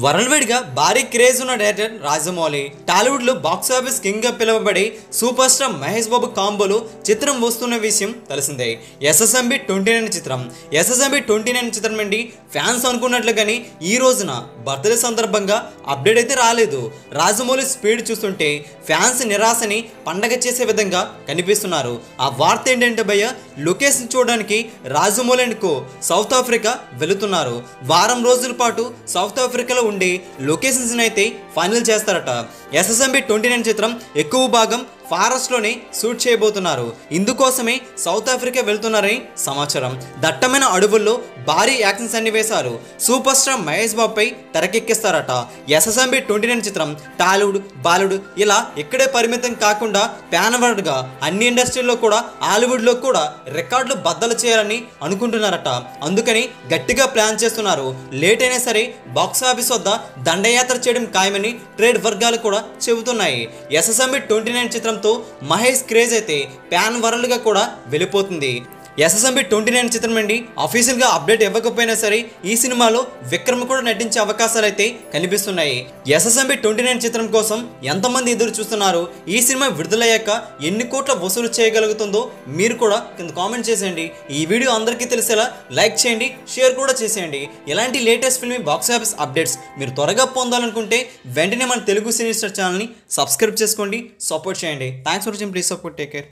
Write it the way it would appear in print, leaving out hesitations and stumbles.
World wide గా భారీ craze ఉన్న డైరెక్టర్ రాజమౌళి టాలీవుడ్ లో బాక్స్ ఆఫీస్ కింగ్ గా పిలువబడి సూపర్ స్టార్ మహేష్ బాబు కాంబోలో చిత్రం వస్తున్న విషయం తెలిసిందే. ఎస్ఎస్ఎంబి 29 చిత్రం. ఎస్ఎస్ఎంబి 29 చిత్రం నుండి ఫ్యాన్స్ అనుకున్నట్లుగాని ఈ రోజున బర్త్డే సందర్భంగా అప్డేట్ అయితే రాలేదు. రాజమౌళి స్పీడ్ చూస్తుంటే ఫ్యాన్స్ నిరాశని పండగ చేసే విధంగా కనిపిస్తున్నారు. ఆ వార్త ఏంటంటే భయ్య, లొకేషన్ చూడడానికి Rajamouli and co south Africa వెళుతున్నారు. వారం రోజుల పాటు సౌత్ ఆఫ్రికాలో ఉండే లొకేషన్స్ అయితే ఫైనల్ చేస్తారట. ఎస్ఎస్ఎంబి 29 చిత్రం ఎక్కువ భాగం ఫారెస్ట్ లోనే షూట్ చేయబోతున్నారు. ఇందుకోసమే సౌత్ ఆఫ్రికా వెళ్తున్నారని సమాచారం. దట్టమైన అడవుల్లో భారీ యాక్షన్ సన్నివేశాలు సూపర్ స్టార్ మహేష్ బాబుపై తెరకెక్కిస్తారట. ఎస్ఎస్ఎంబి 29 చిత్రం టాలీవుడ్, బాలీవుడ్ ఇలా ఇక్కడే పరిమితం కాకుండా ప్యాన్ వరల్డ్ గా అన్ని ఇండస్ట్రీల్లో కూడా హాలీవుడ్ లో కూడా రికార్డులు బద్దలు చేయాలని అనుకుంటున్నారట. అందుకని గట్టిగా ప్లాన్ చేస్తున్నారు. లేట్ అయినా సరే బాక్స్ ఆఫీస్ వద్ద దండయాత్ర చేయడం ఖాయమని ట్రేడ్ వర్గాలు కూడా చెబుతున్నాయి. ఎస్ఎస్ఎంబి 29 చిత్రం మహేష్ క్రేజ్ అయితే ప్యాన్ వరల్డ్ గా కూడా వెళ్ళిపోతుంది. ఎస్ఎస్ఎంబి 29 చిత్రం నుండి అఫీషియల్ గా అప్డేట్ ఇవ్వకపోయినా సరే ఈ సినిమాలో విక్రమ్ కూడా నటించే అవకాశాలు అయితే కనిపిస్తున్నాయి. ఎస్ఎస్ఎంబి 29 చిత్రం కోసం ఎంతమంది ఎదురు చూస్తున్నారు, ఈ సినిమా విడుదలయ్యాక ఎన్ని కోట్ల వసూలు చేయగలుగుతుందో మీరు కూడా కింద కామెంట్ చేసేయండి. ఈ వీడియో అందరికీ తెలిసేలా లైక్ చేయండి, షేర్ కూడా చేసేయండి. ఇలాంటి latest film box office updates మీరు త్వరగా పొందాలనుకుంటే వెంటనే మన తెలుగు సినీ స్టార్ ఛానల్ని సబ్స్క్రైబ్ చేసుకోండి, సపోర్ట్ చేయండి. Thanks for watching. Please support, take care.